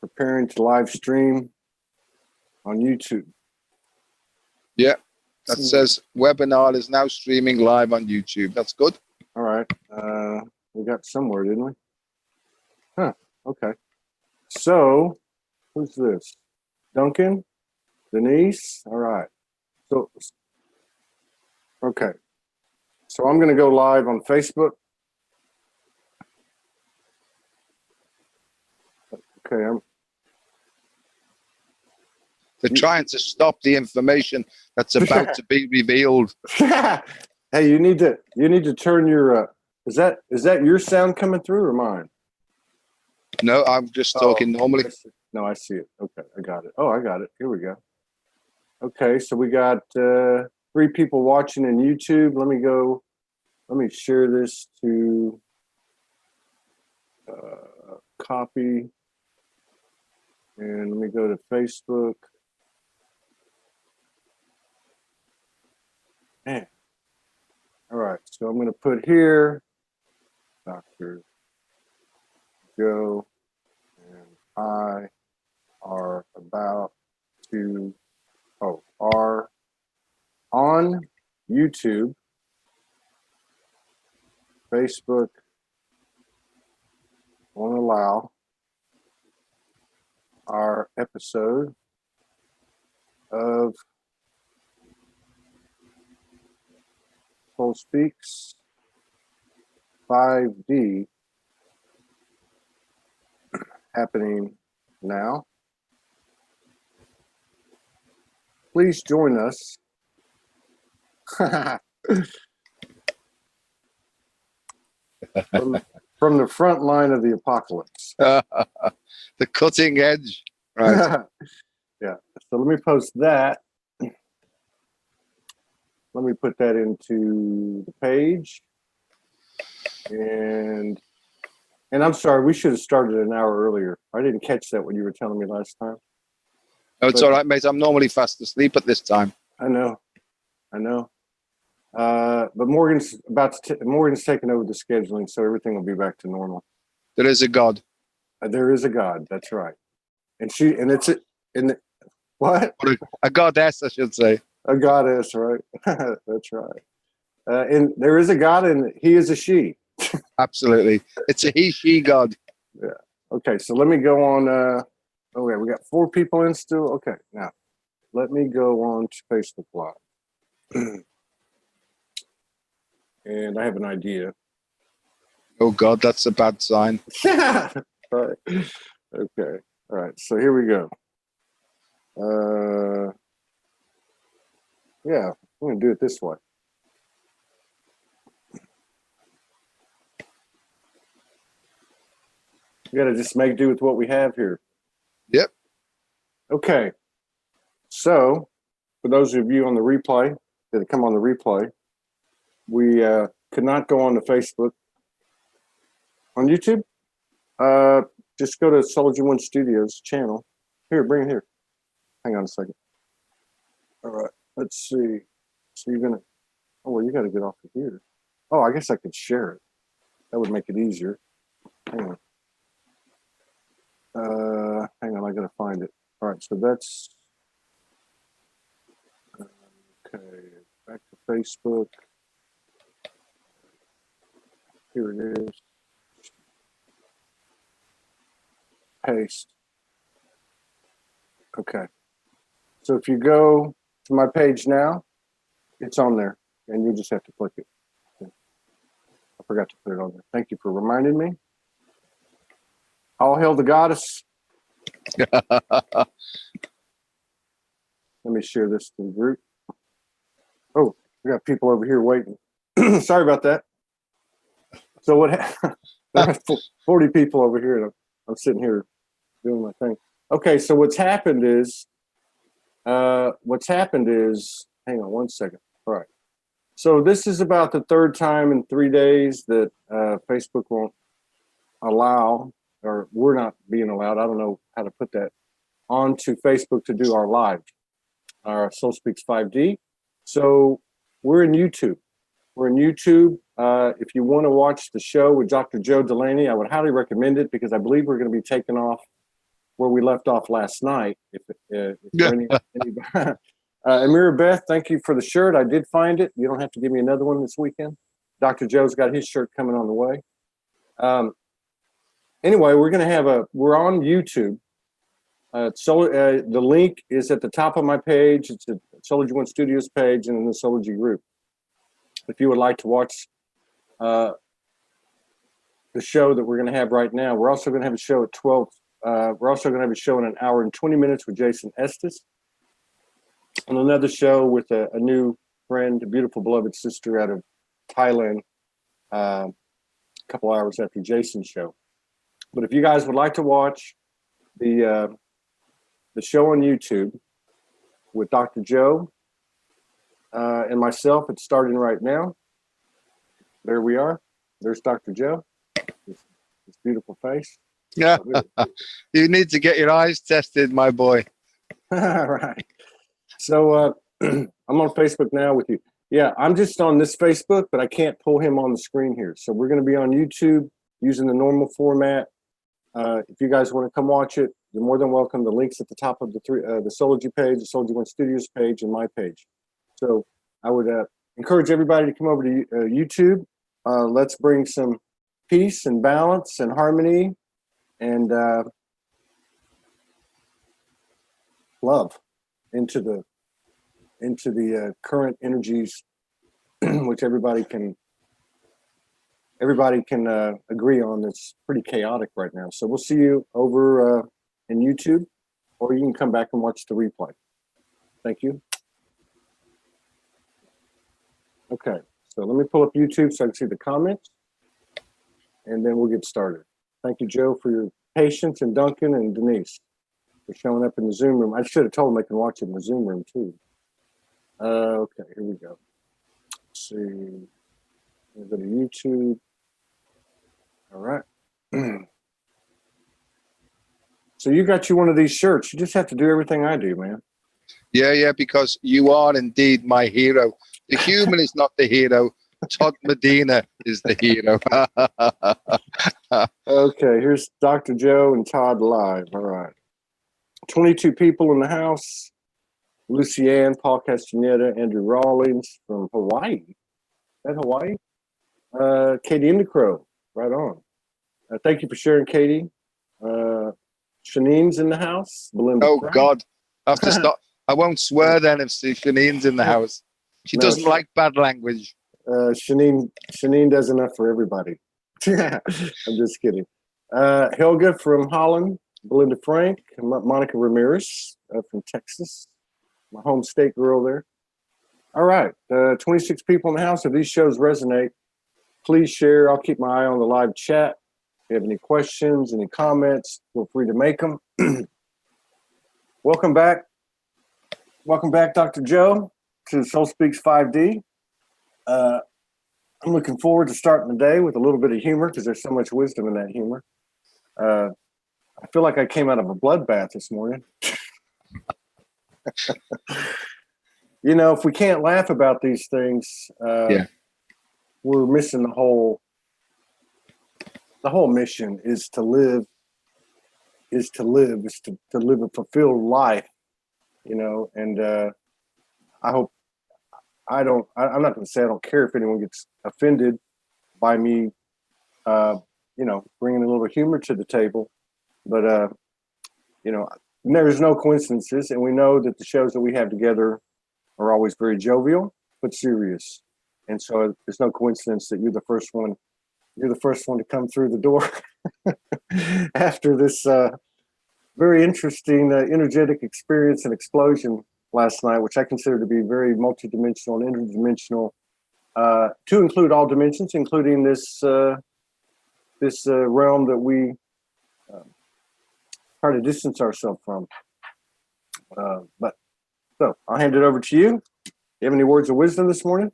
preparing to live stream on YouTube. Yeah, that says webinar is now streaming live on YouTube. That's good. All right. We got somewhere, didn't we? Huh. Okay. So, who's this? Duncan? Denise? All right. So, okay. So I'm going to go live on Facebook. Okay. They're trying to stop the information that's about to be revealed. Hey, you need to turn your is that your sound coming through or mine? No, I'm just talking normally. No, I see it. Okay, I got it. Oh, I got it. Here we go. Okay, so we got 3 people watching in YouTube. Let me share this to copy, and let me go to Facebook. Man. All right, so I'm going to put here Dr. Joe and I are about to are on YouTube, Facebook won't allow our episode of SOULSPEAKS 5D happening now. Please join us. from the front line of the apocalypse. The cutting edge. Right. Yeah. So let me post that. Let me put that into the page. And I'm sorry, we should have started an hour earlier. I didn't catch that when you were telling me last time. No, it's all right, mate. I'm normally fast asleep at this time. I know. But Morgan's taking over the scheduling, so everything will be back to normal. There is a God. There is a God. That's right. What? A goddess, I should say. A goddess, right? That's right. And there is a God, and he is a she. Absolutely. It's a he, she, God. Yeah. Okay, so let me go on. Oh, yeah, we got 4 people in still. Okay, now let me go on to Facebook Live. And I have an idea. Oh, God, that's a bad sign. All right. Okay. All right, so here we go. Yeah, I'm going to do it this way. We got to just make do with what we have here. Yep. Okay. So, for those of you on the replay, that come on the replay, we could not go on to Facebook. On YouTube, just go to SoulogyOneStudios channel. Here, bring it here. Hang on a second. All right, let's see. So you're gonna, oh, well, you got to get off of here. Oh, I guess I could share it. That would make it easier. Hang on. I got to find it. All right, so that's, okay, back to Facebook. Here it is. Paste. Okay. So if you go to my page now, it's on there, and you just have to click it. Okay. I forgot to put it on there. Thank you for reminding me. All hail the goddess. Let me share this to the group. Oh, we got people over here waiting. Sorry about that. So what? There are 40 people over here, and I'm sitting here doing my thing. Okay, so what's happened is, hang on one second. All right. So this is about the 3rd time in 3 days that Facebook won't allow, or we're not being allowed, I don't know how to put that, onto Facebook to do our live, our SOULSPEAKS 5D. So we're in YouTube. We're in YouTube. If you want to watch the show with Dr. Joe Delaney, I would highly recommend it because I believe we're going to be taking off where we left off last night. If any Amira Beth, thank you for the shirt. I did find it. You don't have to give me another one this weekend. Dr. Joe's got his shirt coming on the way. Anyway, we're on YouTube. The link is at the top of my page. It's a SoulogyOneStudios page and in the Soulogy group. If you would like to watch the show that we're going to have right now, we're also going to have a show at 12. We're also going to have a show in 1 hour and 20 minutes with Jason Estes. And another show with a new friend, a beautiful beloved sister out of Thailand, a couple hours after Jason's show. But if you guys would like to watch the show on YouTube with Dr. Joe and myself, it's starting right now. There we are. There's Dr. Joe. This beautiful face. Yeah. You need to get your eyes tested, my boy. All right. So I'm on Facebook now with you. Yeah, I'm just on this Facebook, but I can't pull him on the screen here. So we're going to be on YouTube using the normal format. If you guys want to come watch it, you're more than welcome. The link's at the top of the Soulogy page, the SoulogyOneStudios page, and my page. So I would encourage everybody to come over to YouTube. Let's bring some peace and balance and harmony and love into the current energies, which everybody can agree on. It's pretty chaotic right now. So we'll see you over in YouTube, or you can come back and watch the replay. Thank you. Okay, so let me pull up YouTube so I can see the comments, and then we'll get started. Thank you, Joe, for your patience, and Duncan and Denise for showing up in the Zoom room. I should have told them they can watch it in the Zoom room too. Okay, here we go. Let's see. We'll go to YouTube. All right. So you got you one of these shirts. You just have to do everything I do, man. Yeah, because you are indeed my hero. The human is not the hero. Todd Medina is the hero. Okay, here's Dr. Joe and Todd live. All right. 22 people in the house. Lucianne, Paul Castaneda, Andrew Rawlings from Hawaii. Is that Hawaii? Katie Indicrow, right on. Thank you for sharing, Katie. Shanine's in the house. Belinda Oh, Frank. God. I have to stop. I won't swear then if Shanine's in the house. She doesn't like bad language. Shanine does enough for everybody. I'm just kidding. Helga from Holland. Belinda Frank. Monica Ramirez from Texas. My home state girl there. All right. 26 people in the house. If these shows resonate, please share. I'll keep my eye on the live chat. If you have any questions, any comments, feel free to make them. Welcome back. Welcome back, Dr. Joe, to SoulSpeaks 5D. I'm looking forward to starting the day with a little bit of humor because there's so much wisdom in that humor. I feel like I came out of a bloodbath this morning. You know, if we can't laugh about these things, we're missing the whole mission is to live a fulfilled life, you know, and I'm not going to say I don't care if anyone gets offended by me, you know, bringing a little humor to the table, but you know, there's no coincidences, and we know that the shows that we have together are always very jovial but serious, and so there's no coincidence that you're the first one to come through the door after this very interesting energetic experience and explosion last night, which I consider to be very multidimensional and interdimensional, to include all dimensions, including this realm that we try to distance ourselves from. But so I'll hand it over to you. You have any words of wisdom this morning?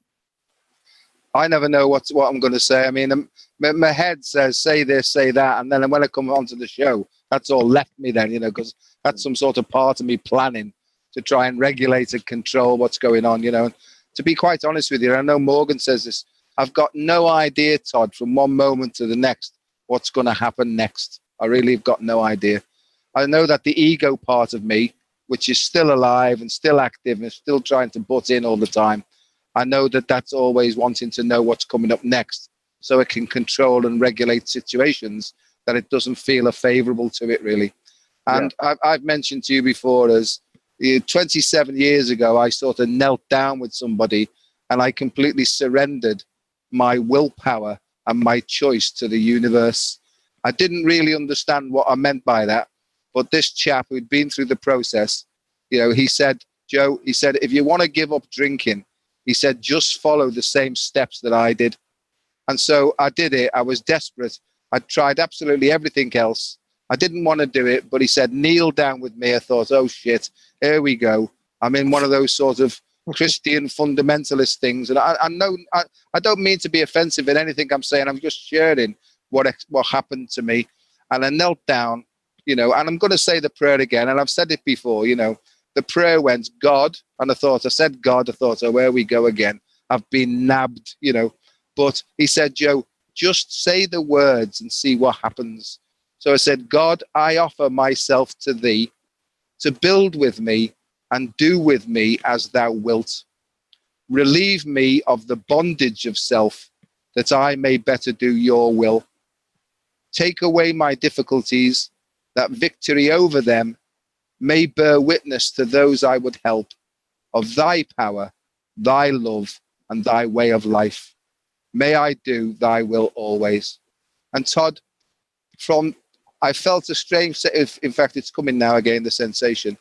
I never know what I'm going to say. I mean, my head says, say this, say that. And then when I come onto the show, that's all left me then, you know, because that's some sort of part of me planning to try and regulate and control what's going on, you know. And to be quite honest with you, I know Morgan says this, I've got no idea, Todd, from one moment to the next, what's going to happen next. I really have got no idea. I know that the ego part of me, which is still alive and still active and still trying to butt in all the time, I know that that's always wanting to know what's coming up next, so it can control and regulate situations that it doesn't feel are favorable to it, really. And I've mentioned to you before, as 27 years ago, I sort of knelt down with somebody and I completely surrendered my willpower and my choice to the universe. I didn't really understand what I meant by that, but this chap who'd been through the process, he said, Joe, he said, if you want to give up drinking, he said, just follow the same steps that I did. And so I did it. I was desperate. I tried absolutely everything else. I didn't want to do it, but he said, kneel down with me. I thought, oh shit, here we go. I'm in one of those sort of Christian fundamentalist things. And I know I don't mean to be offensive in anything I'm saying. I'm just sharing what happened to me. And I knelt down, and I'm going to say the prayer again. And I've said it before, the prayer went, God. And I said, God, I thought, oh, here we go again. I've been nabbed, But he said, Joe, just say the words and see what happens. So I said, God, I offer myself to thee to build with me and do with me as thou wilt. Relieve me of the bondage of self, that I may better do your will. Take away my difficulties, that victory over them may bear witness to those I would help of thy power, thy love, and thy way of life. May I do thy will always. And Todd, I felt a strange, in fact, it's coming now again, the sensation.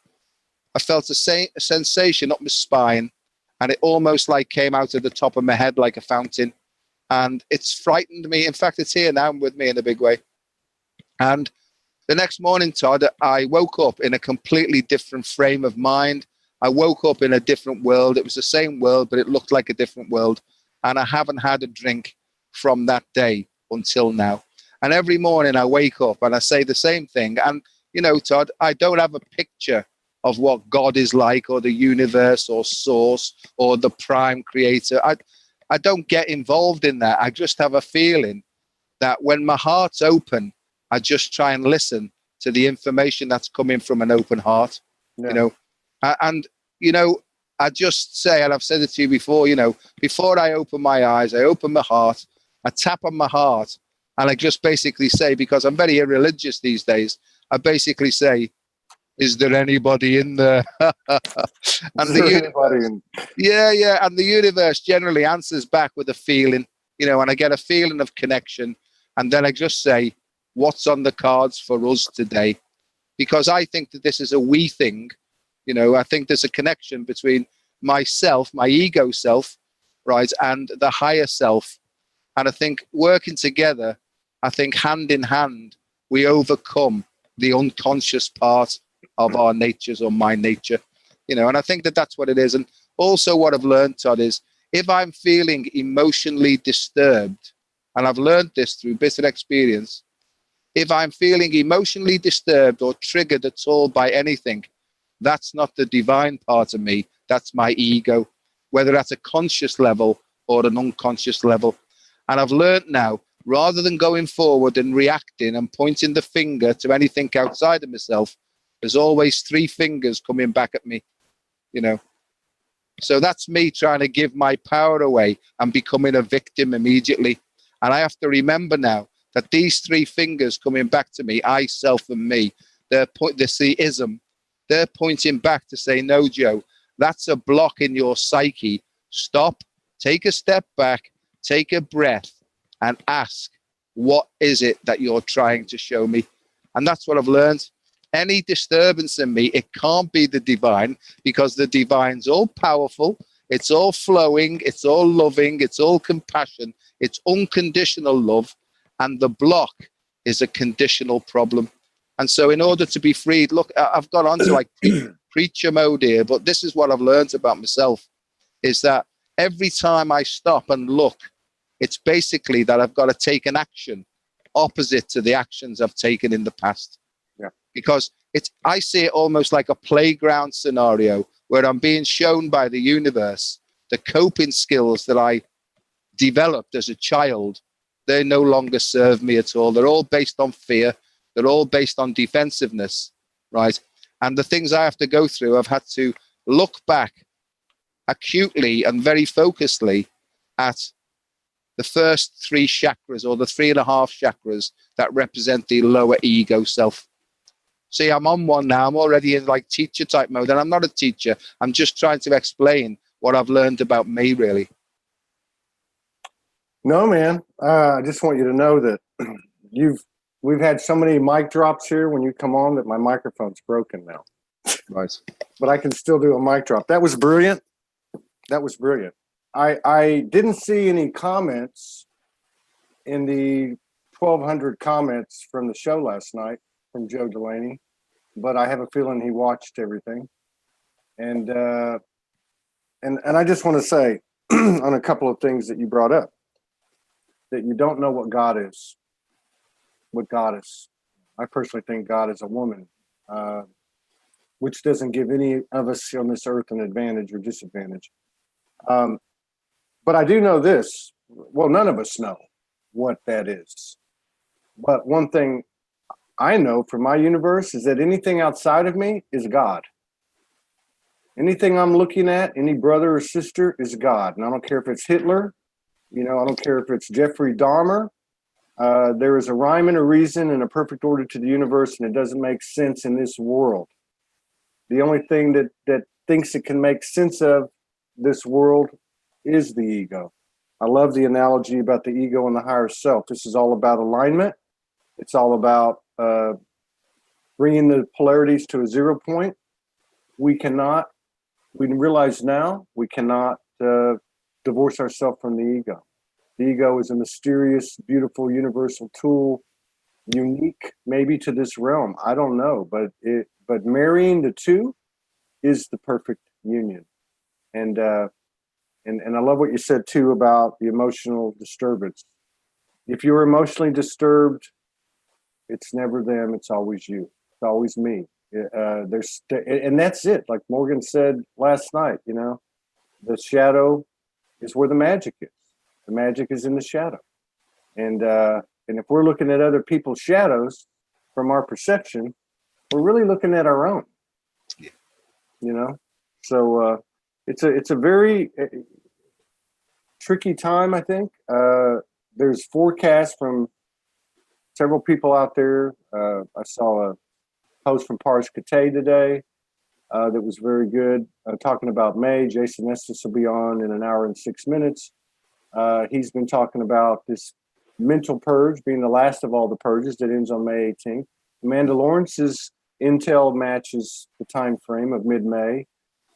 I felt a sensation up my spine, and it almost like came out of the top of my head like a fountain. And it's frightened me. In fact, it's here now with me in a big way. And the next morning, Todd, I woke up in a completely different frame of mind. I woke up in a different world. It was the same world, but it looked like a different world. And I haven't had a drink from that day until now. And every morning I wake up and I say the same thing. And, Todd, I don't have a picture of what God is like, or the universe, or source, or the prime creator. I don't get involved in that. I just have a feeling that when my heart's open, I just try and listen to the information that's coming from an open heart, and, I just say, and I've said it to you before, before I open my eyes, I open my heart, I tap on my heart, and I just basically say, because I'm very irreligious these days, I basically say, is there anybody in there? And the universe, and the universe generally answers back with a feeling, and I get a feeling of connection. And then I just say, what's on the cards for us today? Because I think that this is a we thing. I think there's a connection between myself, my ego self, right, and the higher self. And I think working together, I think hand in hand, we overcome the unconscious part of our natures, or my nature, and I think that that's what it is. And also what I've learned, Todd, is if I'm feeling emotionally disturbed, and I've learned this through bitter experience, if I'm feeling emotionally disturbed or triggered at all by anything, that's not the divine part of me. That's my ego, whether at a conscious level or an unconscious level. And I've learned now, rather than going forward and reacting and pointing the finger to anything outside of myself, there's always three fingers coming back at me, So that's me trying to give my power away and becoming a victim immediately. And I have to remember now that these three fingers coming back to me, I, self, and me, they're the ism. They're pointing back to say, no, Joe, that's a block in your psyche. Stop, take a step back, take a breath, and ask, what is it that you're trying to show me? And that's what I've learned. Any disturbance in me, it can't be the divine, because the divine's all powerful, it's all flowing, it's all loving, it's all compassion, it's unconditional love, and the block is a conditional problem. And so in order to be freed, look, I've got onto like preacher mode here, but this is what I've learned about myself, is that every time I stop and look, it's basically that I've got to take an action opposite to the actions I've taken in the past. Because I see it almost like a playground scenario where I'm being shown by the universe the coping skills that I developed as a child. They no longer serve me at all. They're all based on fear. They're all based on defensiveness. right? And the things I have to go through, I've had to look back acutely and very focusedly at the first 3 chakras, or the 3.5 chakras that represent the lower ego self. See, I'm on one now. I'm already in like teacher type mode, and I'm not a teacher. I'm just trying to explain what I've learned about me, really. No, man. I just want you to know that we've had so many mic drops here when you come on that my microphone's broken now. Right. But I can still do a mic drop. That was brilliant. That was brilliant. I didn't see any comments in the 1,200 comments from the show last night from Joe Delaney, but I have a feeling he watched everything. And I just want to say on a couple of things that you brought up, that you don't know what God is. What God is. I personally think God is a woman, which doesn't give any of us on this earth an advantage or disadvantage. But I do know this. Well, none of us know what that is. But one thing I know from my universe is that anything outside of me is God. Anything I'm looking at, any brother or sister, is God. And I don't care if it's Hitler. I don't care if it's Jeffrey Dahmer. There is a rhyme and a reason and a perfect order to the universe, and it doesn't make sense in this world. The only thing that thinks it can make sense of this world is the ego. I love the analogy about the ego and the higher self. This is all about alignment. It's all about bringing the polarities to a 0 point. We realize now we cannot divorce ourselves from the ego. The ego is a mysterious, beautiful, universal tool, unique maybe to this realm. I don't know, but marrying the two is the perfect union. And I love what you said too about the emotional disturbance. If you're emotionally disturbed, it's never them. It's always you. It's always me. And that's it. Like Morgan said last night, the shadow is where the magic is. The magic is in the shadow. And if we're looking at other people's shadows from our perception, we're really looking at our own. Yeah. So it's a very tricky time, I think. There's forecasts from several people out there. I saw a post from Pars Kate today that was very good, talking about May. Jason Estes will be on in an hour and 6 minutes. He's been talking about this mental purge being the last of all the purges that ends on May 18th. Amanda Lawrence's intel matches the time frame of mid-May,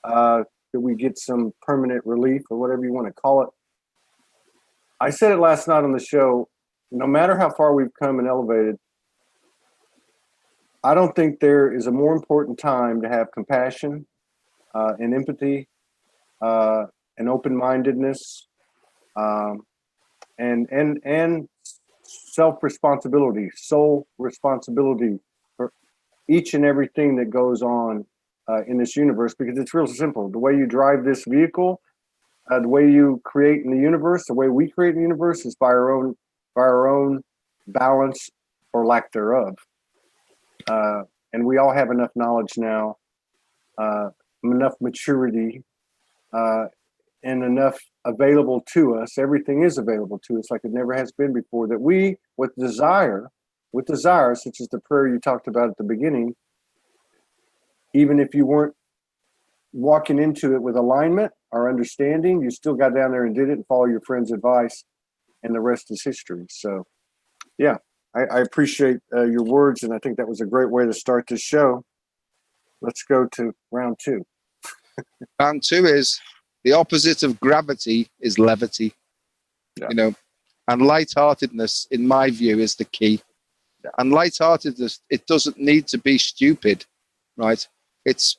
that we get some permanent relief or whatever you want to call it. I said it last night on the show, no matter how far we've come and elevated, I don't think there is a more important time to have compassion and empathy and open-mindedness and self-responsibility, soul responsibility for each and everything that goes on in this universe, because it's real simple. The way you drive this vehicle, the way you create in the universe, the way we create in the universe is by our own balance or lack thereof. And we all have enough knowledge now, enough maturity, and enough available to us. Everything is available to us like it never has been before, that we, with desire, such as the prayer you talked about at the beginning, even if you weren't walking into it with alignment or understanding, you still got down there and did it and follow your friend's advice, and the rest is history. So, yeah, I appreciate your words, and I think that was a great way to start this show. Let's go to round 2. Round 2 is the opposite of gravity is levity, and lightheartedness, in my view, is the key. Yeah. And lightheartedness, it doesn't need to be stupid, right? It's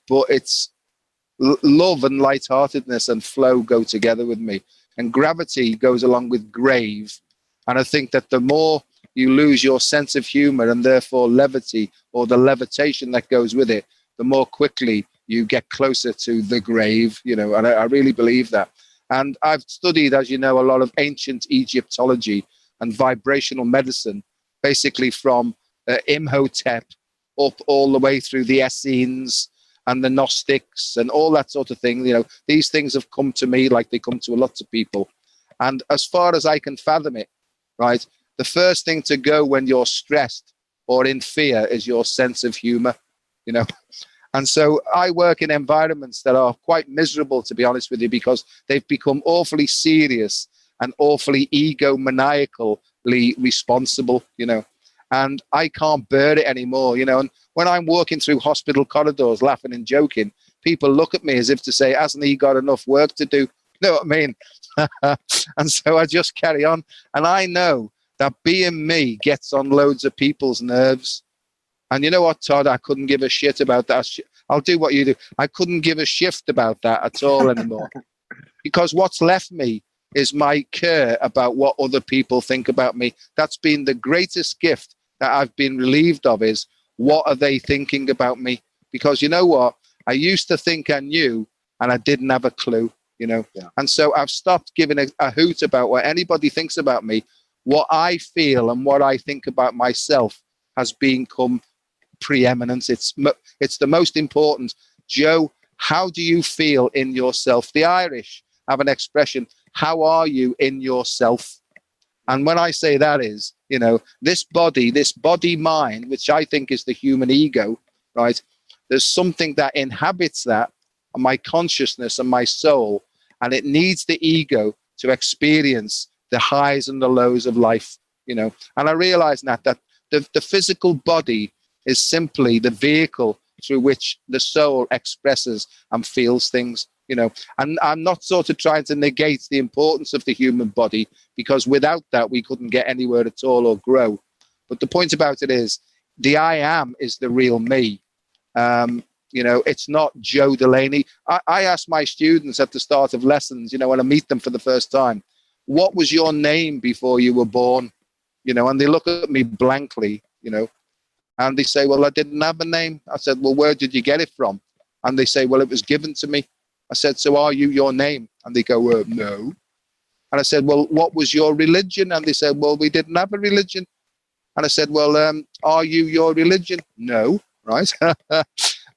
love and lightheartedness and flow go together with me, and gravity goes along with grave. And I think that the more you lose your sense of humor and therefore levity, or the levitation that goes with it, the more quickly you get closer to the grave, and I really believe that. And I've studied, as you know, a lot of ancient Egyptology and vibrational medicine, basically from Imhotep up all the way through the Essenes and the Gnostics and all that sort of thing. You know, these things have come to me like they come to lots of people. And as far as I can fathom it, right, the first thing to go when you're stressed or in fear is your sense of humor, you know. And so I work in environments that are quite miserable, to be honest with you, because they've become awfully serious and awfully egomaniacally responsible, you know. And I can't bear it anymore, you know. And when I'm walking through hospital corridors laughing and joking, people look at me as if to say, hasn't he got enough work to do? You know what I mean? And so I just carry on. And I know that being me gets on loads of people's nerves. And you know what, Todd? I couldn't give a shit about that. I'll do what you do. I couldn't give a shift about that at all anymore. Because what's left me is my care about what other people think about me. That's been the greatest gift that I've been relieved of, is what are they thinking about me? Because you know what? I used to think I knew and I didn't have a clue, you know. Yeah. And so I've stopped giving a hoot about what anybody thinks about me. What I feel and what I think about myself has become preeminent. It's the most important. Joe, how do you feel in yourself? The Irish have an expression, how are you in yourself? And when I say that is, you know, this body mind, which I think is the human ego, right? There's something that inhabits that, and my consciousness and my soul, and it needs the ego to experience the highs and the lows of life, you know. And I realize that the physical body is simply the vehicle through which the soul expresses and feels things, you know. And I'm not sort of trying to negate the importance of the human body, because without that, we couldn't get anywhere at all or grow. But the point about it is, the I am is the real me. You know, it's not Joe Delaney. I ask my students at the start of lessons, you know, when I meet them for the first time, what was your name before you were born? You know, and they look at me blankly, you know. And they say, well, I didn't have a name. I said, well, where did you get it from? And they say, well, it was given to me. I said, so are you your name? And they go, no. And I said, well, what was your religion? And they said, well, we didn't have a religion. And I said, well, are you your religion? No, right?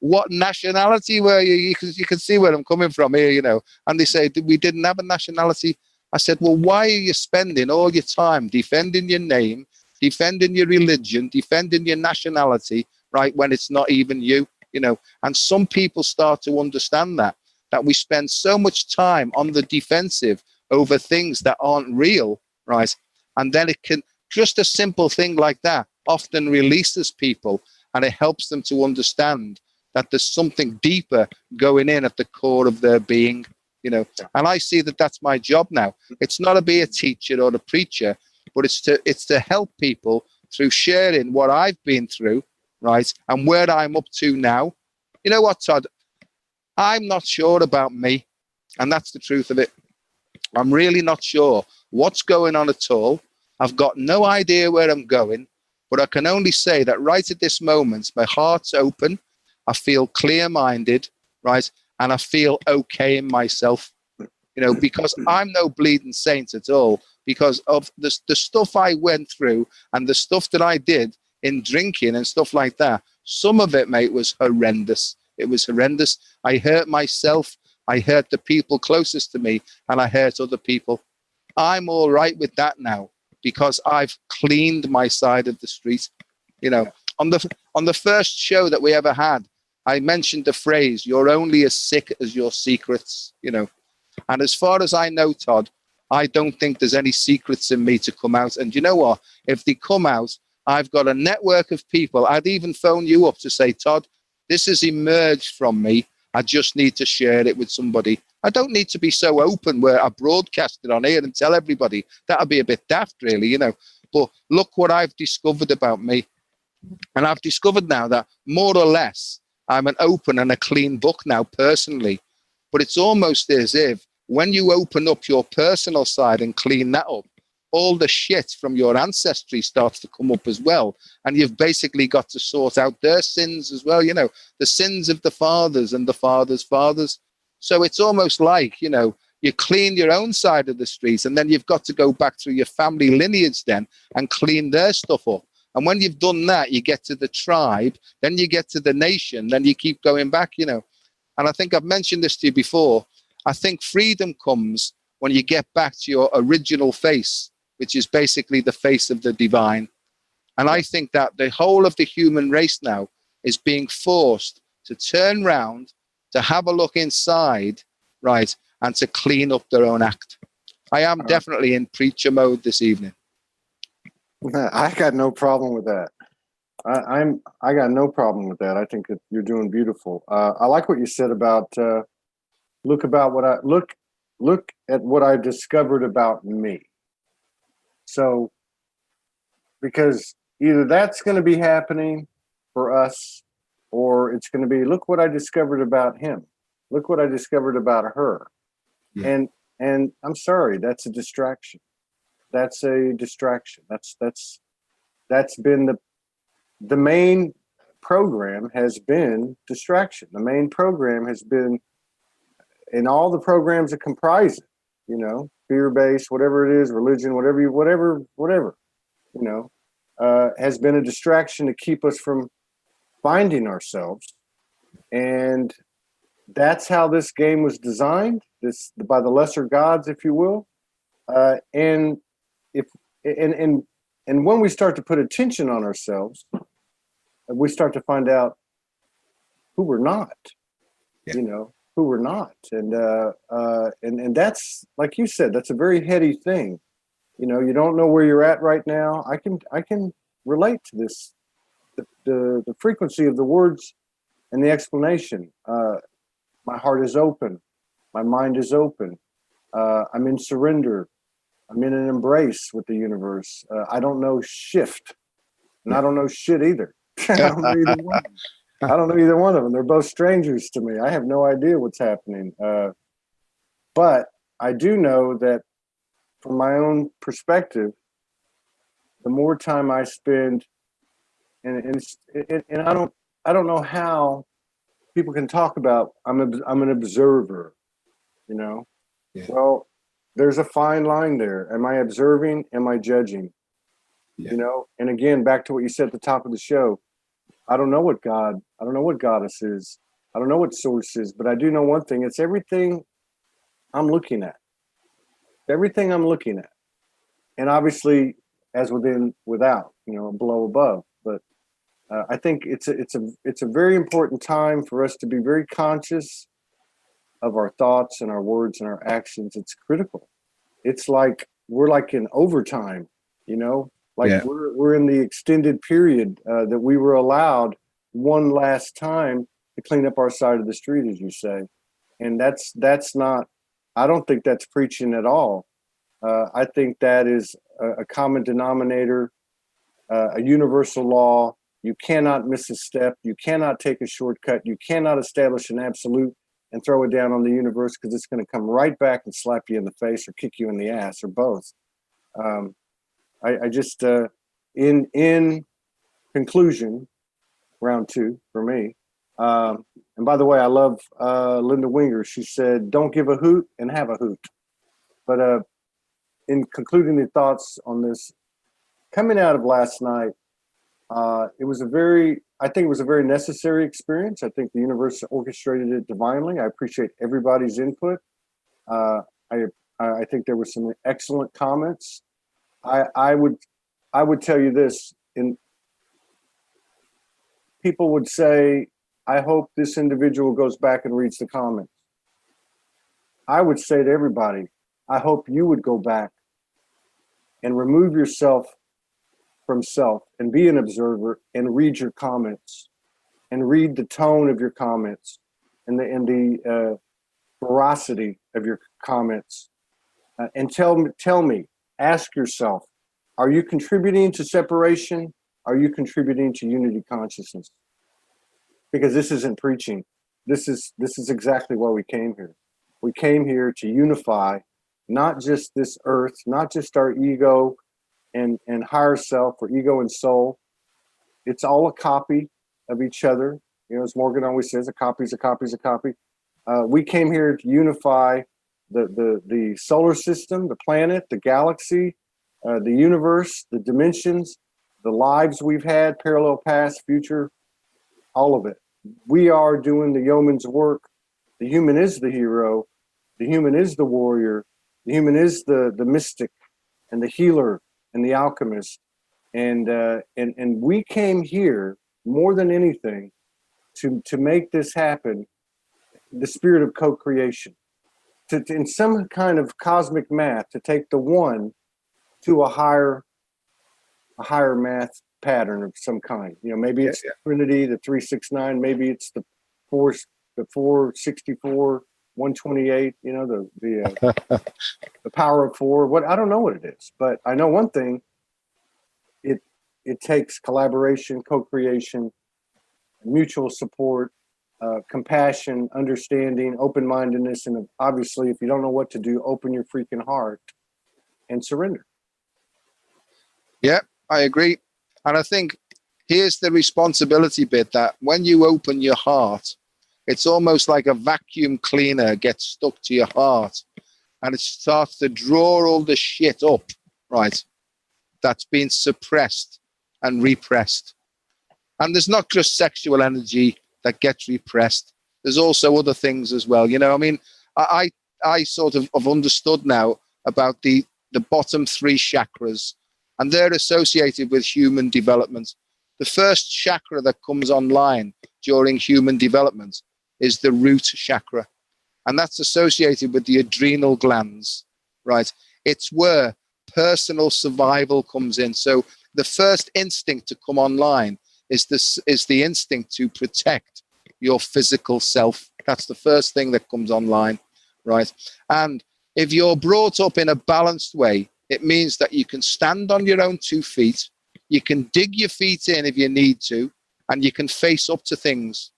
What nationality were you? You can see where I'm coming from here, you know. And they say, we didn't have a nationality. I said, well, why are you spending all your time defending your name, defending your religion, defending your nationality, right, when it's not even you, you know? And some people start to understand that we spend so much time on the defensive over things that aren't real, right? And then it can, just a simple thing like that often releases people, and it helps them to understand that there's something deeper going in at the core of their being, you know. And I see that that's my job now. It's not to be a teacher or a preacher, but it's to help people through sharing what I've been through, right, and where I'm up to now. You know what, Todd? I'm not sure about me, and that's the truth of it. I'm really not sure what's going on at all. I've got no idea where I'm going, but I can only say that right at this moment, my heart's open, I feel clear-minded, right, and I feel okay in myself, you know, because I'm no bleeding saint at all, because of the stuff I went through and the stuff that I did in drinking and stuff like that. Some of it, mate, was horrendous. It was horrendous. I hurt myself, I hurt the people closest to me, and I hurt other people. I'm all right with that now, because I've cleaned my side of the street. You know, on the first show that we ever had, I mentioned the phrase, you're only as sick as your secrets, you know. And as far as I know, Todd, I don't think there's any secrets in me to come out. And you know what? If they come out, I've got a network of people. I'd even phone you up to say, Todd, this has emerged from me. I just need to share it with somebody. I don't need to be so open where I broadcast it on air and tell everybody. That would be a bit daft, really, you know. But look what I've discovered about me. And I've discovered now that more or less I'm an open and a clean book now personally. But it's almost as if when you open up your personal side and clean that up, all the shit from your ancestry starts to come up as well. And you've basically got to sort out their sins as well, you know, the sins of the fathers and the fathers' fathers. So it's almost like, you know, you clean your own side of the street, and then you've got to go back through your family lineage then and clean their stuff up. And when you've done that, you get to the tribe, then you get to the nation, then you keep going back, you know. And I think I've mentioned this to you before. I think freedom comes when you get back to your original face, which is basically the face of the divine. And I think that the whole of the human race now is being forced to turn round, to have a look inside, right, and to clean up their own act. I am definitely in preacher mode this evening. I got no problem with that. I got no problem with that. I think that you're doing beautiful. I like what you said about look at what I discovered about me. So, because either that's going to be happening for us, or it's going to be, look what I discovered about him. Look what I discovered about her. Yeah. And I'm sorry, that's a distraction. That's a distraction. That's been the main program has been distraction. The main program has been, and all the programs that comprise it, you know, fear-based, whatever it is, religion, whatever, you know, has been a distraction to keep us from finding ourselves. And that's how this game was designed, this by the lesser gods, if you will. And when we start to put attention on ourselves, we start to find out who we're not, you know, who we're not. And that's, like you said, that's a very heady thing. You know, you don't know where you're at right now. I can relate to this, the frequency of the words and the explanation. My heart is open. My mind is open. I'm in surrender. I'm in an embrace with the universe. I don't know shift, and I don't know shit either. I don't know either one. I don't know either one of them. They're both strangers to me. I have no idea what's happening. But I do know that from my own perspective, the more time I spend, and I don't know how people can talk about I'm an observer, you know. Yeah. Well, there's a fine line there. Am I observing? Am I judging? Yeah. You know. And again, back to what you said at the top of the show. I don't know what God. I don't know what Goddess is. I don't know what Source is. But I do know one thing. It's everything I'm looking at. Everything I'm looking at, and obviously, as within, without, you know, below, above. But I think it's a very important time for us to be very conscious of our thoughts and our words and our actions. It's critical. It's like we're like in overtime, you know, like we're in the extended period that we were allowed one last time to clean up our side of the street, as you say. And that's not, I don't think that's preaching at all. I think that is a common denominator, a universal law. You cannot miss a step. You cannot take a shortcut. You cannot establish an absolute and throw it down on the universe, because it's going to come right back and slap you in the face or kick you in the ass, or both. I just, in conclusion, round two for me. And by the way, I love Linda Winger. She said, don't give a hoot and have a hoot. But in concluding the thoughts on this, coming out of last night, it was I think it was a very necessary experience. I think the universe orchestrated it divinely. I appreciate everybody's input. I think there were some excellent comments. I would tell you this, people would say, I hope this individual goes back and reads the comments. I would say to everybody, I hope you would go back and remove yourself from self and be an observer and read your comments and read the tone of your comments and the ferocity of your comments. And tell me, ask yourself, are you contributing to separation? Are you contributing to unity consciousness? Because this isn't preaching. This is exactly why we came here. We came here to unify, not just this earth, not just our ego and higher self, or ego and soul. It's all a copy of each other. You know, as Morgan always says, a copy is a copy is a copy. We came here to unify the solar system, the planet, the galaxy, the universe, the dimensions, the lives we've had, parallel past, future, all of it. We are doing the yeoman's work. The human is the hero. The human is the warrior. The human is the mystic and the healer and the alchemist. And we came here more than anything to make this happen, the spirit of co-creation, to in some kind of cosmic math, to take the one to a higher math pattern of some kind. You know, maybe it's the Trinity, the 369, maybe it's the 464, 128, you know, the power of four. What, I don't know what it is, but I know one thing. It takes collaboration, co-creation, mutual support, compassion, understanding, open-mindedness, and obviously, if you don't know what to do, open your freaking heart and surrender. Yeah, I agree. And I think here's the responsibility bit, that when you open your heart, it's almost like a vacuum cleaner gets stuck to your heart and it starts to draw all the shit up, right, that's been suppressed and repressed. And there's not just sexual energy that gets repressed. There's also other things as well. You know, I mean, I sort of have understood now about the bottom three chakras, and they're associated with human development. The first chakra that comes online during human development is the root chakra. And that's associated with the adrenal glands, right? It's where personal survival comes in. So the first instinct to come online is the instinct to protect your physical self. That's the first thing that comes online, right? And if you're brought up in a balanced way, it means that you can stand on your own 2 feet, you can dig your feet in if you need to, and you can face up to things.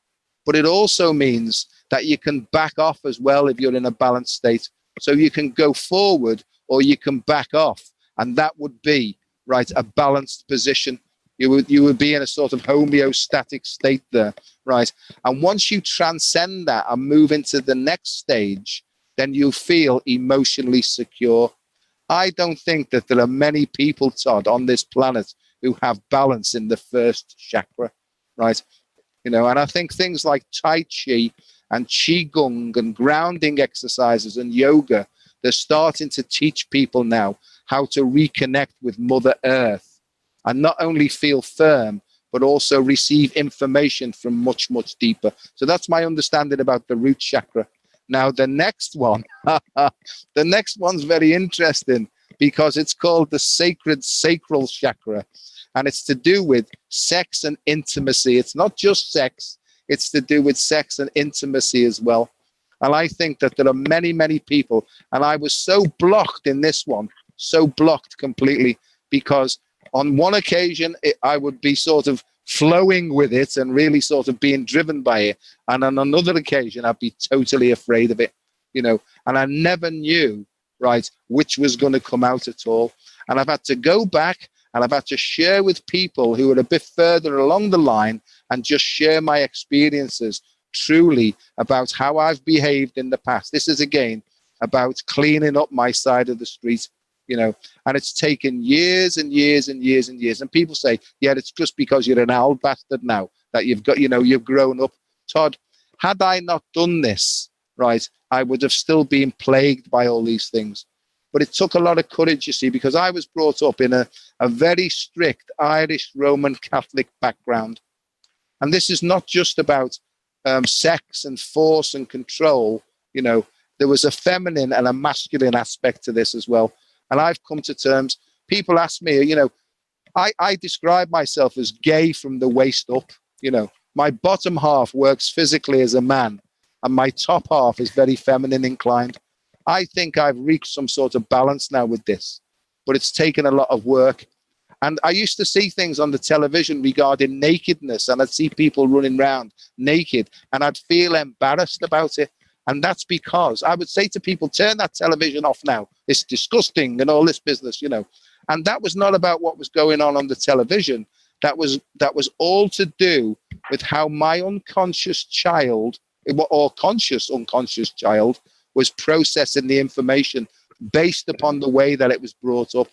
But it also means that you can back off as well if you're in a balanced state. So you can go forward or you can back off. And that would be, right, a balanced position. You would be in a sort of homeostatic state there, right? And once you transcend that and move into the next stage, then you feel emotionally secure. I don't think that there are many people, Todd, on this planet who have balance in the first chakra, right? You know, and I think things like Tai Chi and Qigong and grounding exercises and yoga, they're starting to teach people now how to reconnect with Mother Earth and not only feel firm, but also receive information from much, much deeper. So that's my understanding about the root chakra. Now, the next one, the next one's very interesting because it's called the sacred sacral chakra. And it's to do with sex and intimacy. It's not just sex. It's to do with sex and intimacy as well. And I think that there are many, many people. And I was so blocked in this one, so blocked completely, because on one occasion, I would be sort of flowing with it and really sort of being driven by it. And on another occasion, I'd be totally afraid of it, you know, and I never knew, right, which was going to come out at all. And I've had to go back and I've had to share with people who are a bit further along the line and just share my experiences truly about how I've behaved in the past. This is, again, about cleaning up my side of the street, you know, and it's taken years and years and years and years. And people say, yeah, it's just because you're an old bastard now that you've got, you know, you've grown up. Todd, had I not done this, right, I would have still been plagued by all these things. But it took a lot of courage, you see, because I was brought up in a very strict Irish Roman Catholic background. And this is not just about sex and force and control. You know, there was a feminine and a masculine aspect to this as well. And I've come to terms, people ask me, you know, I describe myself as gay from the waist up. You know, my bottom half works physically as a man and my top half is very feminine inclined. I think I've reached some sort of balance now with this, but it's taken a lot of work. And I used to see things on the television regarding nakedness, and I'd see people running around naked, and I'd feel embarrassed about it. And that's because I would say to people, turn that television off now. It's disgusting and all this business, you know. And that was not about what was going on the television. That was all to do with how my unconscious child, or conscious unconscious child, was processing the information based upon the way that it was brought up.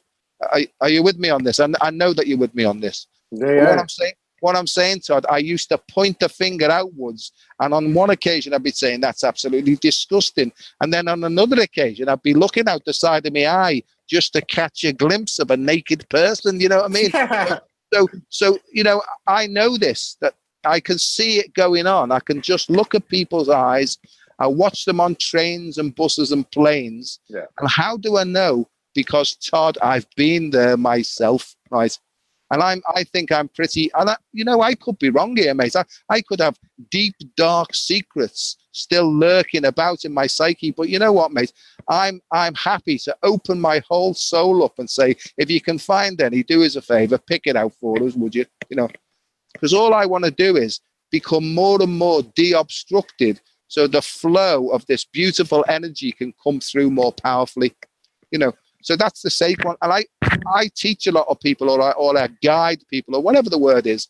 Are you with me on this? And I know that you're with me on this. Yeah. What I'm saying, Todd, I used to point the finger outwards, and on one occasion I'd be saying that's absolutely disgusting, and then on another occasion I'd be looking out the side of my eye just to catch a glimpse of a naked person. You know what I mean? So you know, I know this, that I can see it going on. I can just look at people's eyes. I watch them on trains and buses and planes. Yeah. And how do I know? Because Todd, I've been there myself, right? And I think I'm pretty, and you know, I could be wrong here, mate. I could have deep, dark secrets still lurking about in my psyche. But you know what, mate? I'm happy to open my whole soul up and say, if you can find any, do us a favor, pick it out for us, would you? You know, because all I want to do is become more and more de-obstructed, so the flow of this beautiful energy can come through more powerfully. You know. So that's the sacred one. And I teach a lot of people, or I guide people, or whatever the word is,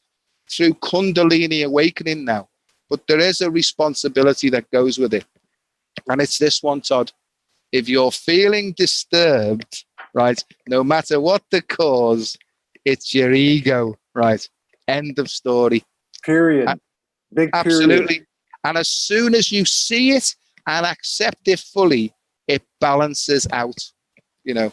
through Kundalini awakening now. But there is a responsibility that goes with it. And it's this one, Todd. If you're feeling disturbed, right, no matter what the cause, it's your ego, right? End of story. Period. Big period. Absolutely. And as soon as you see it and accept it fully, it balances out. You know,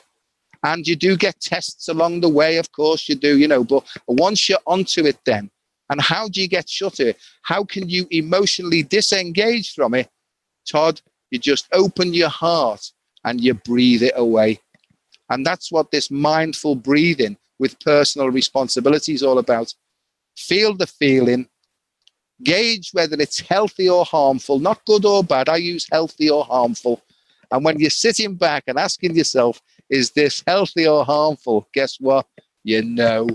and you do get tests along the way, of course you do, you know, but once you're onto it then, and how do you get shut of it? How can you emotionally disengage from it? Todd, you just open your heart and you breathe it away. And that's what this mindful breathing with personal responsibility is all about. Feel the feeling, gauge whether it's healthy or harmful, not good or bad. I use healthy or harmful. And when you're sitting back and asking yourself, is this healthy or harmful? Guess what? You know.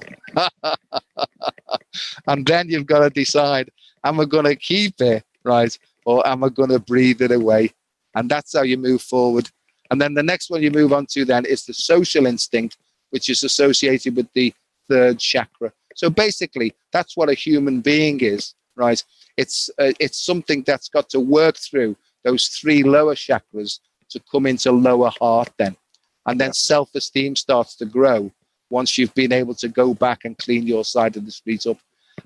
And then you've got to decide, am I going to keep it, right? Or am I going to breathe it away? And that's how you move forward. And then the next one you move on to then is the social instinct, which is associated with the third chakra. So basically, that's what a human being is, right? It's something that's got to work through those three lower chakras to come into lower heart then. And then self-esteem starts to grow once you've been able to go back and clean your side of the street up.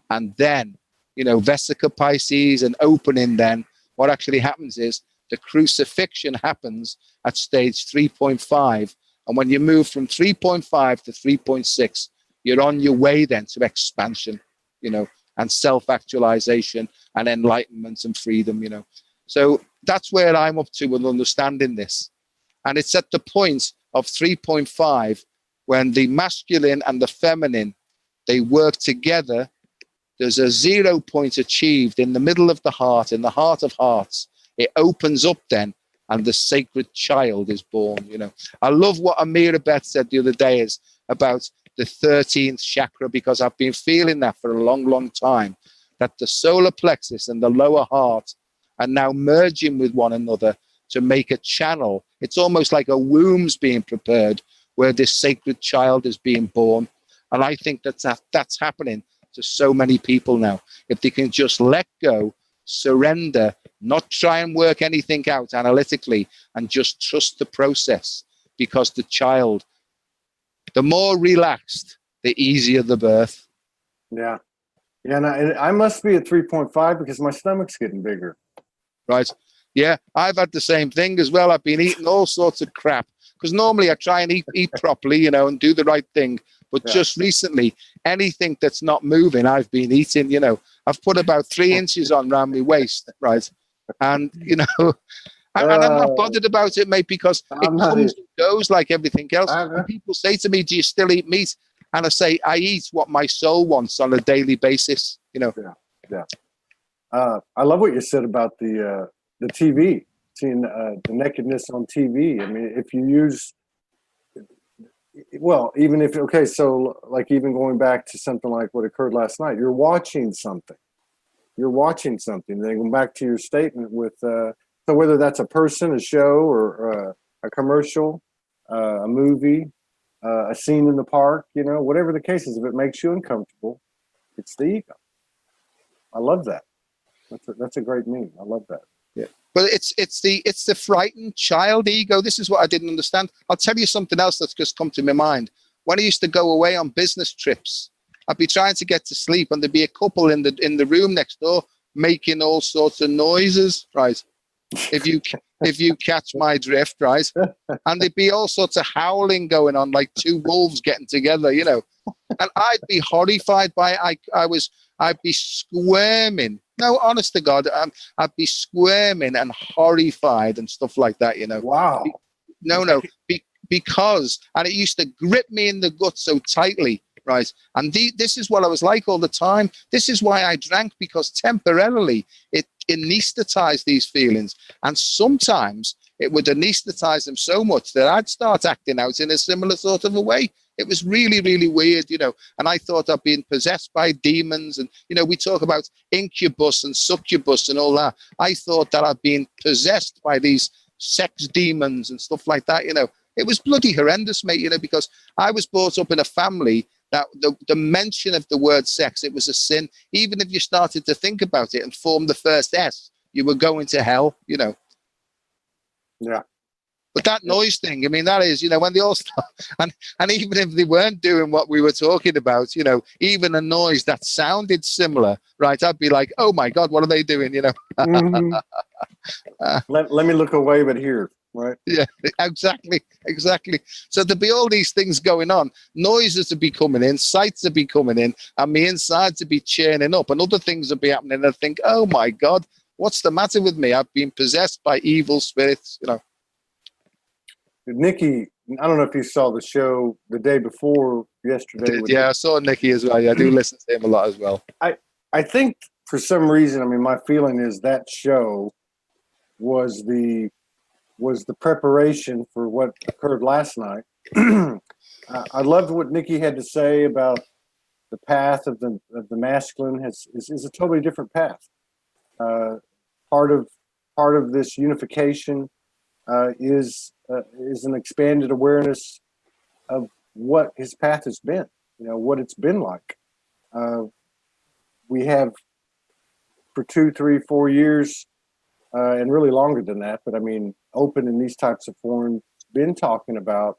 And then, you know, Vesica Pisces and opening, then what actually happens is the crucifixion happens at stage 3.5. And when you move from 3.5 to 3.6, you're on your way then to expansion, you know, and self-actualization and enlightenment and freedom, you know. So that's where I'm up to with understanding this. And it's at the point of 3.5 when the masculine and the feminine, they work together. There's a 0 point achieved in the middle of the heart, in the heart of hearts. It opens up then, and the sacred child is born, you know. I love what Amira Beth said the other day is about the 13th chakra, because I've been feeling that for a long, long time, that the solar plexus and the lower heart are now merging with one another to make a channel. It's almost like a womb's being prepared where this sacred child is being born. And I think that's happening to so many people now. If they can just let go, surrender, not try and work anything out analytically, and just trust the process, because the child, the more relaxed, the easier the birth. Yeah. Yeah, and I must be at 3.5 because my stomach's getting bigger. Right. Yeah, I've had the same thing as well. I've been eating all sorts of crap, because normally I try and eat properly, you know, and do the right thing. But just recently, anything that's not moving, I've been eating, you know. I've put about 3 inches on around my waist, right? And, you know, and I'm not bothered about it, mate, because it comes and goes like everything else. And people say to me, do you still eat meat? And I say, I eat what my soul wants on a daily basis, you know. Yeah. I love what you said about the TV, seeing the nakedness on TV. I mean, if you use, well, even if, okay, so like even going back to something like what occurred last night, you're watching something. Then going back to your statement with, so whether that's a person, a show, or a commercial, a movie, a scene in the park, you know, whatever the case is, if it makes you uncomfortable, it's the ego. I love that. That's a great meme. I love that. Yeah. But it's the frightened child ego. This is what I didn't understand. I'll tell you something else that's just come to my mind. when I used to go away on business trips, I'd be trying to get to sleep, and there'd be a couple in the room next door making all sorts of noises, right? If you catch my drift, right? And there'd be all sorts of howling going on, like two wolves getting together, you know. And I'd be horrified by it. I'd be squirming. No, honest to God, I'd be squirming and horrified and stuff like that, you know. Wow. Because, and it used to grip me in the gut so tightly, right? And this is what I was like all the time. This is why I drank, because temporarily it anesthetized these feelings. And sometimes it would anesthetize them so much that I'd start acting out in a similar sort of a way. It was really, really weird, you know. And I thought I'd been possessed by demons. And, you know, we talk about incubus and succubus and all that. I thought that I'd been possessed by these sex demons and stuff like that, you know. It was bloody horrendous, mate, you know, because I was brought up in a family that the mention of the word sex, it was a sin. Even if you started to think about it and form the first S, you were going to hell, you know. Yeah. But that noise thing, I mean, that is, you know, when they all start, and even if they weren't doing what we were talking about, you know, even a noise that sounded similar, right, I'd be like, oh my God, what are they doing, you know? Mm-hmm. Let me look away, but here, right? Yeah, exactly. So there'd be all these things going on, noises would be coming in, sights would be coming in, and my insides would be churning up, and other things would be happening, and I'd think, oh my God, what's the matter with me? I've been possessed by evil spirits, you know. Nikki, I don't know if you saw the show the day before yesterday. Yeah, I saw Nikki as well. Yeah, I do listen to him a lot as well. I think for some reason, I mean, my feeling is that show was the preparation for what occurred last night. I loved what Nikki had to say about the path of the masculine is a totally different path. Part of this unification is an expanded awareness of what his path has been, you know, what it's been like. We have for 2, 3, 4 years, and really longer than that, but I mean, open in these types of forums, been talking about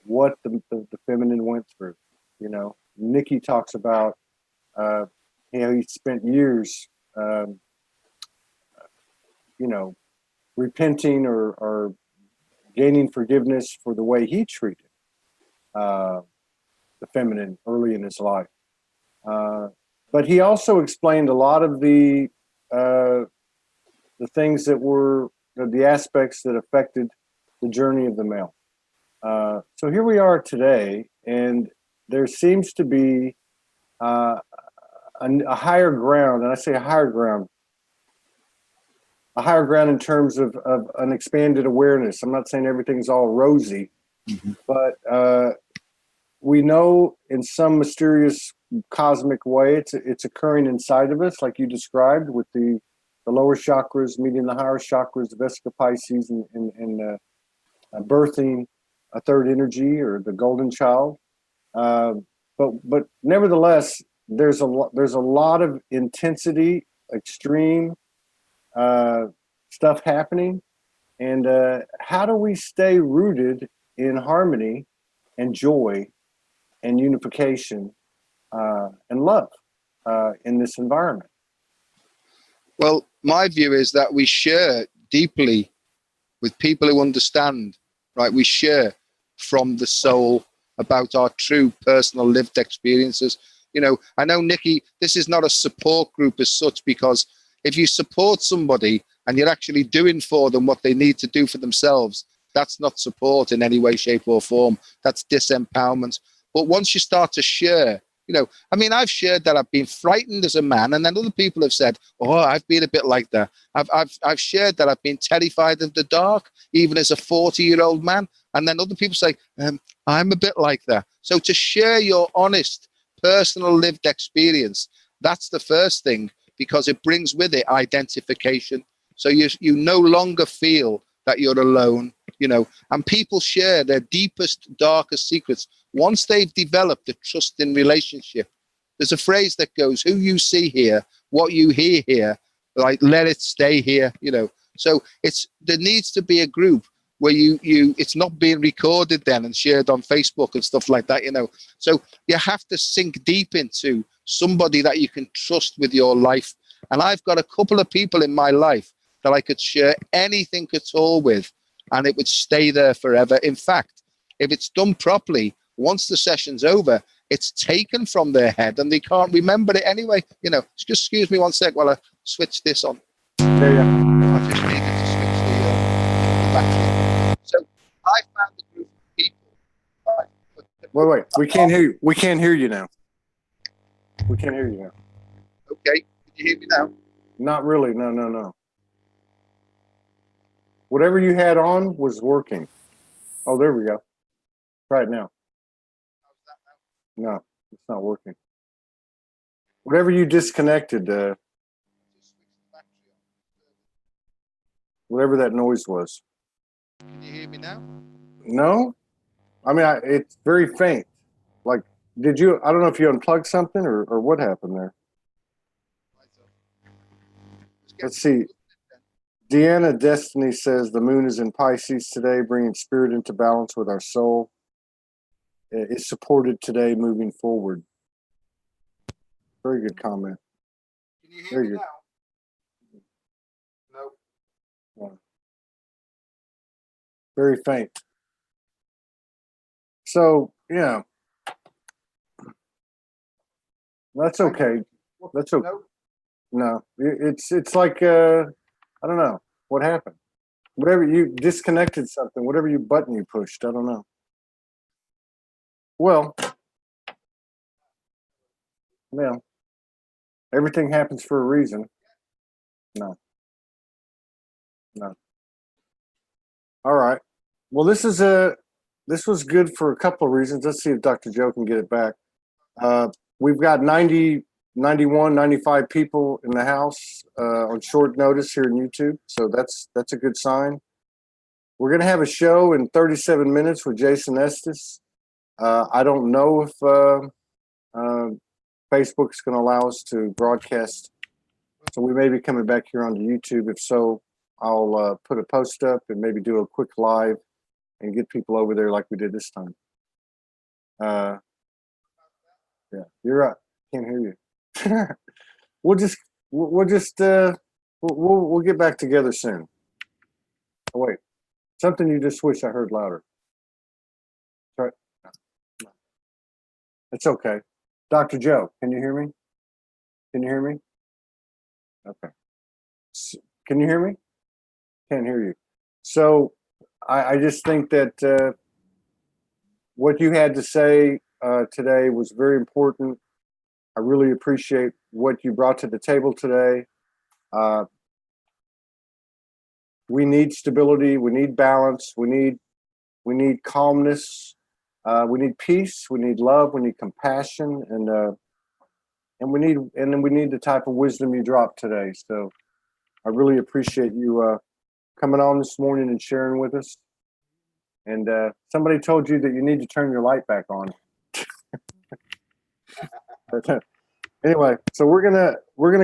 what the feminine went through. You know, Nikki talks about, you know, he spent years, you know, repenting or gaining forgiveness for the way he treated the feminine early in his life. But he also explained a lot of the things that were the aspects that affected the journey of the male. So here we are today, and there seems to be a higher ground, and I say a higher ground in terms of an expanded awareness. I'm not saying everything's all rosy, but we know in some mysterious cosmic way it's occurring inside of us, like you described, with the lower chakras meeting the higher chakras, Vesica Pisces, and birthing a third energy or the golden child. But nevertheless, there's a lot of intensity, extreme stuff happening, and how do we stay rooted in harmony and joy and unification and love in this environment? Well, my view is that we share deeply with people who understand, right? We share from the soul about our true personal lived experiences. You know, I know, Nikki, this is not a support group as such, because if you support somebody and you're actually doing for them what they need to do for themselves, that's not support in any way, shape or form. That's disempowerment. But once you start to share, you know, I mean, I've shared that I've been frightened as a man, and then other people have said, oh, I've been a bit like that. I've shared that I've been terrified of the dark, even as a 40-year-old man. And then other people say, I'm a bit like that. So to share your honest, personal lived experience, that's the first thing, because it brings with it identification. So you no longer feel that you're alone, you know, and people share their deepest, darkest secrets once they've developed a trusting relationship. There's a phrase that goes, who you see here, what you hear here, like, let it stay here, you know. So there needs to be a group where it's not being recorded then and shared on Facebook and stuff like that, you know. So you have to sink deep into somebody that you can trust with your life. And I've got a couple of people in my life that I could share anything at all with, and it would stay there forever. In fact, if it's done properly, once the session's over, it's taken from their head and they can't remember it anyway. You know, just excuse me one sec while I switch this on. There you go. I just needed to switch the battery. So I found a group of people. Wait. We can't hear you. We can't hear you now. We can't hear you now. Okay. Can you hear me now? Not really. No. Whatever you had on was working. Oh, there we go. Try it now. No, it's not working. Whatever you disconnected, whatever that noise was. Can you hear me now? No, I mean, it's very faint. Like, I don't know if you unplugged something or what happened there. Let's see. Deanna Destiny says the moon is in Pisces today, bringing spirit into balance with our soul. It's supported today moving forward. Very good comment. Can you hear me now? No. Yeah. Very faint. So, yeah. That's okay. That's okay. No, it's like, I don't know what happened. Whatever you disconnected something, whatever button you pushed, I don't know. Well, everything happens for a reason. No. All right. Well, this was good for a couple of reasons. Let's see if Dr. Joe can get it back. We've got 90, 91, 95 people in the house on short notice here in YouTube. So that's a good sign. We're going to have a show in 37 minutes with Jason Estes. I don't know if Facebook's going to allow us to broadcast. So we may be coming back here onto YouTube. If so, I'll put a post up and maybe do a quick live and get people over there like we did this time. Yeah, you're right. Can't hear you. We'll get back together soon. Oh, wait, something you just wish I heard louder. Sorry. It's okay. Dr. Joe, can you hear me? Can you hear me? Okay. Can you hear me? Can't hear you. So I just think that what you had to say today was very important. I really appreciate what you brought to the table today. We need stability. We need balance. We need calmness. We need peace. We need love. We need compassion, and we need the type of wisdom you dropped today. So I really appreciate you coming on this morning and sharing with us. And somebody told you that you need to turn your light back on. Anyway, so we're gonna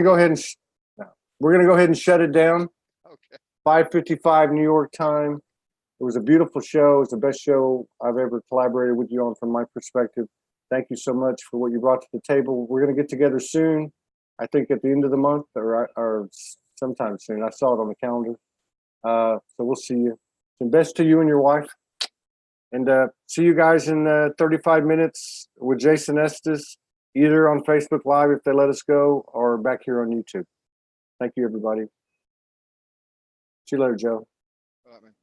go ahead and shut it down. Okay. 5:55 New York time. It was a beautiful show. It's the best show I've ever collaborated with you on from my perspective. Thank you so much for what you brought to the table. We're gonna get together soon. I think at the end of the month or sometime soon. I saw it on the calendar. So we'll see you. And best to you and your wife. And see you guys in 35 minutes with Jason Estes, either on Facebook Live if they let us go, or back here on YouTube. Thank you, everybody. See you later, Joe. All right, man.